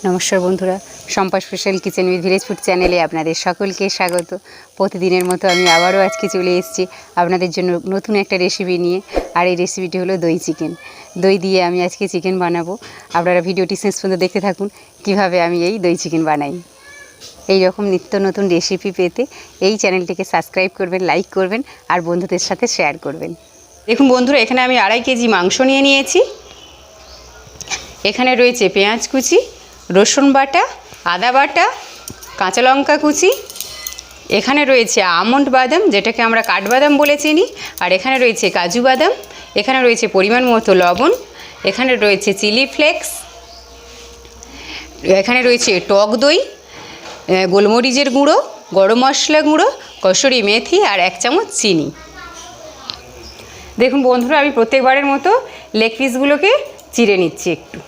নমস্কার বন্ধুরা, Shampa special kitchen with village food চ্যানেলে আপনাদের সকলকে স্বাগত। প্রতিদিনের মতো আমি আবারও আজকে চলে এসেছি আপনাদের জন্য নতুন একটা রেসিপি নিয়ে। আর এই রেসিপিটি হলো দই চিকেন। দই দিয়ে আমি আজকে চিকেন বানাবো। আপনারা ভিডিওটি শেষ পর্যন্ত দেখতে থাকুন কিভাবে আমি এই দই চিকেন বানাই। এই রকম নিত্য নতুন রেসিপি পেতে এই চ্যানেলটিকে সাবস্ক্রাইব করবেন, লাইক করবেন আর বন্ধুদের সাথে শেয়ার করবেন। দেখুন বন্ধুরা, এখানে আমি 2.5 কেজি মাংস নিয়ে নিয়েছি। এখানে রয়েছে পেঁয়াজ কুচি, রসুন বাটা, আদা বাটা, কাঁচা লঙ্কা কুচি। এখানে রয়েছে আমন্ড বাদাম, যেটাকে আমরা কাঠবাদাম বলে চিনি। আর এখানে রয়েছে কাজু বাদাম। এখানে রয়েছে পরিমাণ মতো লবণ। এখানে রয়েছে চিলি ফ্লেক্স। এখানে রয়েছে টক দই, গোলমরিচের গুঁড়ো, গরম মশলা গুঁড়ো, কসুরি মেথি আর 1 চামচ চিনি। দেখুন বন্ধুরা, আমি প্রত্যেকবারের মতো লেগ পিসগুলোকে চিড়ে নিচ্ছি। একটু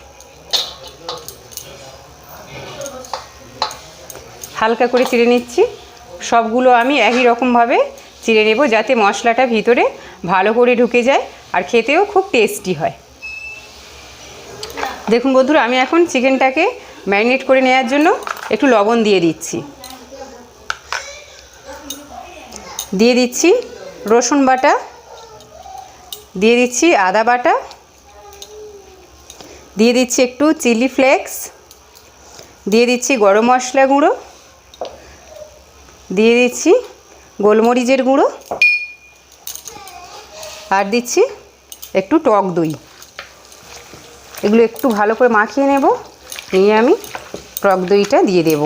হালকা করে চিড়ে নিচ্ছি। সবগুলো আমি একই রকমভাবে চিড়ে নেব, যাতে মশলাটা ভিতরে ভালো করে ঢুকে যায় আর খেতেও খুব টেস্টি হয়। দেখুন বন্ধুরা, আমি এখন চিকেনটাকে ম্যারিনেট করে নেওয়ার জন্য একটু লবণ দিয়ে দিচ্ছি। দিয়ে দিচ্ছি রসুন বাটা, দিয়ে দিচ্ছি আদা বাটা, দিয়ে দিচ্ছি একটু চিলি ফ্লেক্স, দিয়ে দিচ্ছি গরম মশলা গুঁড়ো, দিয়ে দিচ্ছি গোলমরিচের গুঁড়ো আর দিচ্ছি একটু টক দই। এগুলো একটু ভালো করে মাখিয়ে নেব, নিয়ে আমি টক দইটা দিয়ে দেব।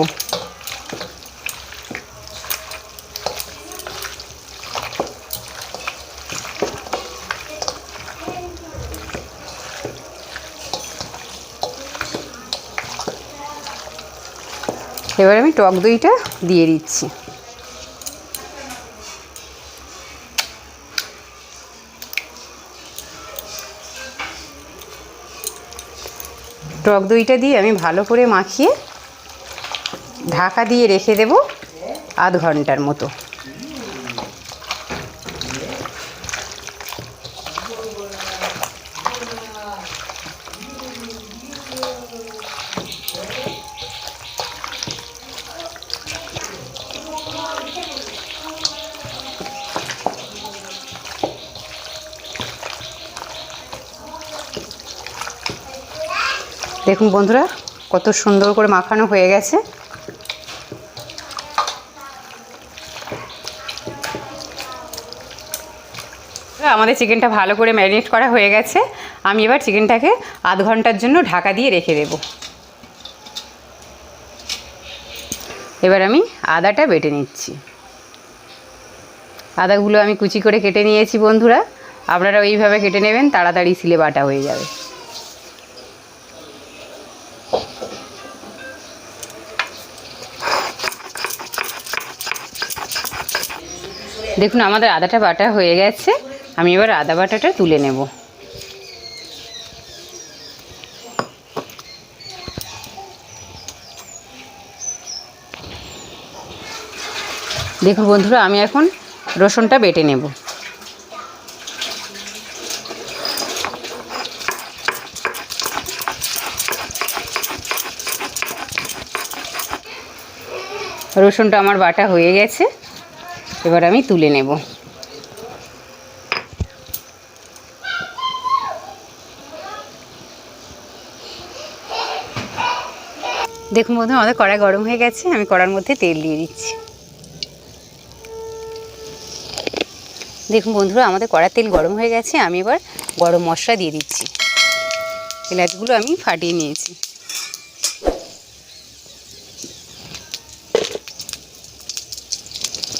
এবার আমি টক দইটা দিয়ে দিচ্ছি। টক দইটা দিয়ে আমি ভালো করে মাখিয়ে ঢাকা দিয়ে রেখে দেব আধ ঘন্টার মতো। দেখুন বন্ধুরা, কত সুন্দর করে মাখানো হয়ে গেছে। আমাদের চিকেনটা ভালো করে ম্যারিনেট করা হয়ে গেছে। আমি এবার চিকেনটাকে আধ ঘন্টার জন্য ঢাকা দিয়ে রেখে দেব। এবার আমি আদাটা বেটে নিচ্ছি। আদাগুলো আমি কুচি করে কেটে নিয়েছি বন্ধুরা। আপনারা ওইভাবে কেটে নেবেন, তাড়াতাড়ি সিলে বাটা হয়ে যাবে। দেখুন আমাদের আদাটা বাটা হয়ে গেছে। আমি এবার আদা বাটাটা তুলে নেব। দেখুন বন্ধুরা, আমি এখন রসুনটা বেটে নেব। রসুনটা আমার বাটা হয়ে গেছে, এবার আমি তুলে নেব। দেখুন বন্ধু, আমাদের কড়াই গরম হয়ে গেছে। আমি কড়ার মধ্যে তেল দিয়ে দিচ্ছি। দেখুন বন্ধুরা, আমাদের কড়ার তেল গরম হয়ে গেছে। আমি এবার গরম মশলা দিয়ে দিচ্ছি। এলাচগুলো আমি ফাটিয়ে নিয়েছি।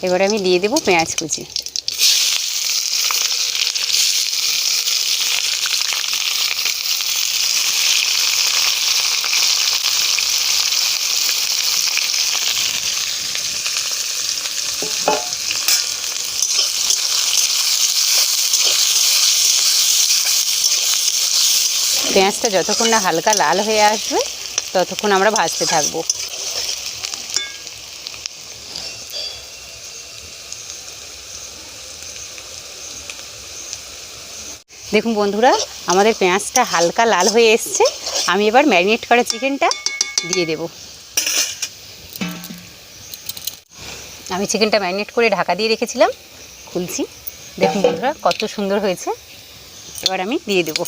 এবার আমি দিয়ে দেব পেঁয়াজ কুচি। পেঁয়াজটা যতক্ষণ না হালকা লাল হয়ে আসবে ততক্ষণ আমরা ভাজতে থাকবো। দেখুন বন্ধুরা, আমাদের পেঁয়াজটা হালকা লাল হয়ে এসছে। আমি এবার ম্যারিনেট করা চিকেনটা দিয়ে দেব। আমি চিকেনটা ম্যারিনেট করে ঢাকা দিয়ে রেখেছিলাম, খুলছি। দেখুন বন্ধুরা কত সুন্দর হয়েছে। এবার আমি দিয়ে দেব।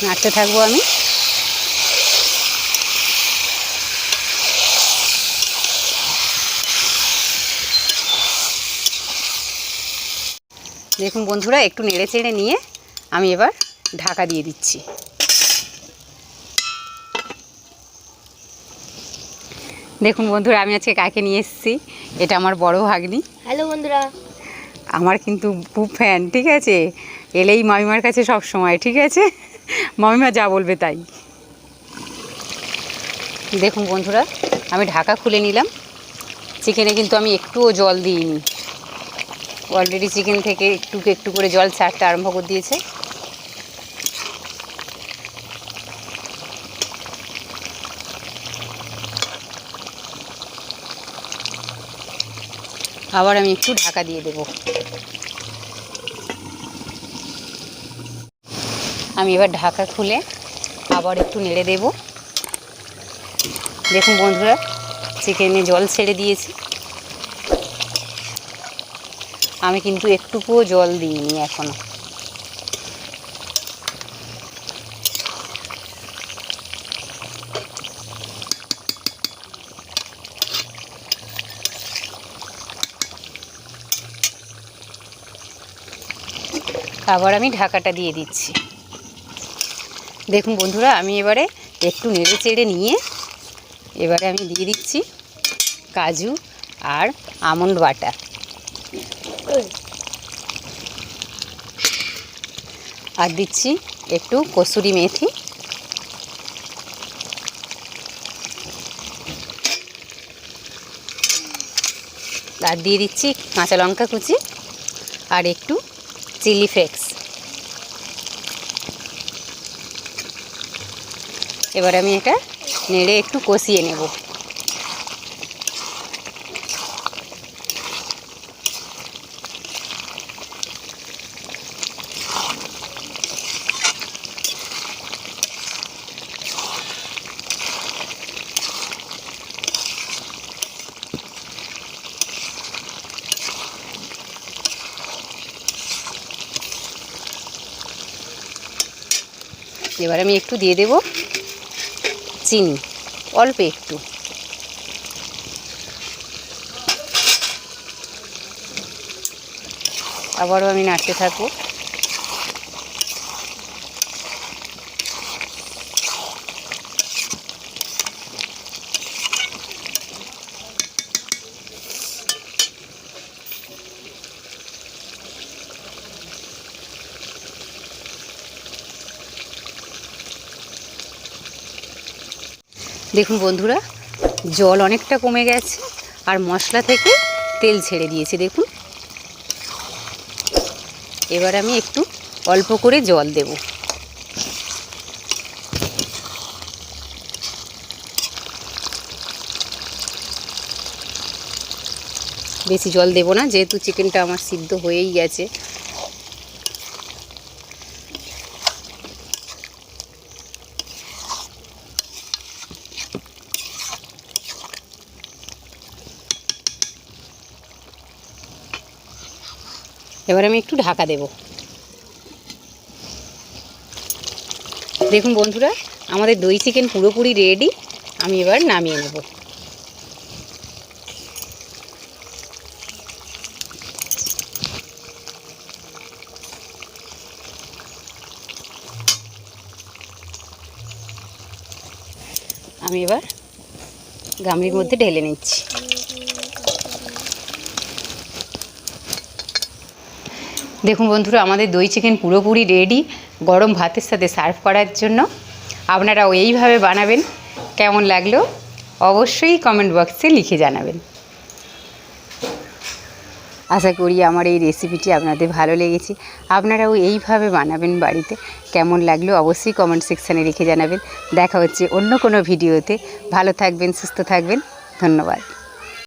নাড়তে থাকবো আমি। দেখুন বন্ধুরা একটু নেড়ে চেড়ে নিয়ে আমি এবার ঢাকা দিয়ে দিচ্ছি। দেখুন বন্ধুরা আমি আজকে কাকে নিয়ে এসেছি, এটা আমার বড় ভাগ্নি। হ্যালো বন্ধুরা, আমার কিন্তু খুব ফ্যান, ঠিক আছে। এলেই মামিমার কাছে সব সময়, ঠিক আছে। মামিমা যা বলবে তাই। দেখুন বন্ধুরা আমি ঢাকা খুলে নিলাম। চিকেনে কিন্তু আমি একটুও জল দিইনি, অলরেডি চিকেন থেকে একটু একটু করে জল ছাড়তে আরম্ভ করে দিয়েছে। আবার আমি একটু ঢাকা দিয়ে দেব। আমি এবার ঢাকা খুলে আবার একটু নেড়ে দেব। দেখুন বন্ধুরা চিকেনে জল ছেড়ে দিয়েছি। আমি কিন্তু একটুকুও জল দিইনি এখনো। আবার আমি ঢাকাটা দিয়ে দিচ্ছি। দেখুন বন্ধুরা আমি এবারে একটু নেড়ে চেড়ে নিয়ে এবারে আমি দিয়ে দিচ্ছি কাজু আর আমন্ড বাটা। আর দিচ্ছি একটু কসুরি মেথি। আর দিয়ে দিচ্ছি কাঁচা লঙ্কা কুচি আর একটু চিলি ফ্লেক্স। এবার আমি এটা নেড়ে একটু কষিয়ে নেব। এবার আমি একটু দিয়ে দেব চিনি, অল্প একটু। আবারও আমি নাড়তে থাকবো। দেখুন বন্ধুরা জল অনেকটা কমে গেছে আর মশলা থেকে তেল ছেড়ে দিয়েছে। দেখুন এবার আমি একটু অল্প করে জল দেব। বেশি জল দেব না, যেহেতু চিকেনটা আমার সিদ্ধ হয়েই গেছে। এবার আমি একটু ঢাকা দেব। দেখুন বন্ধুরা আমাদের দই চিকেন পুরোপুরি রেডি। আমি এবার নামিয়ে নেব। আমি এবার গামলির মধ্যে ঢেলে নিচ্ছি। দেখুন বন্ধুরা আমাদের দই চিকেন পুরোপুরি রেডি গরম ভাতের সাথে সার্ভ করার জন্য। আপনারাও এইভাবে বানাবেন। কেমন লাগলো অবশ্যই কমেন্ট বক্সে লিখে জানাবেন। আশা করি আমার এই রেসিপিটি আপনাদের ভালো লেগেছে। আপনারাও এইভাবে বানাবেন বাড়িতে। কেমন লাগলো অবশ্যই কমেন্ট সেকশানে লিখে জানাবেন। দেখা হচ্ছে অন্য কোনো ভিডিওতে। ভালো থাকবেন, সুস্থ থাকবেন। ধন্যবাদ।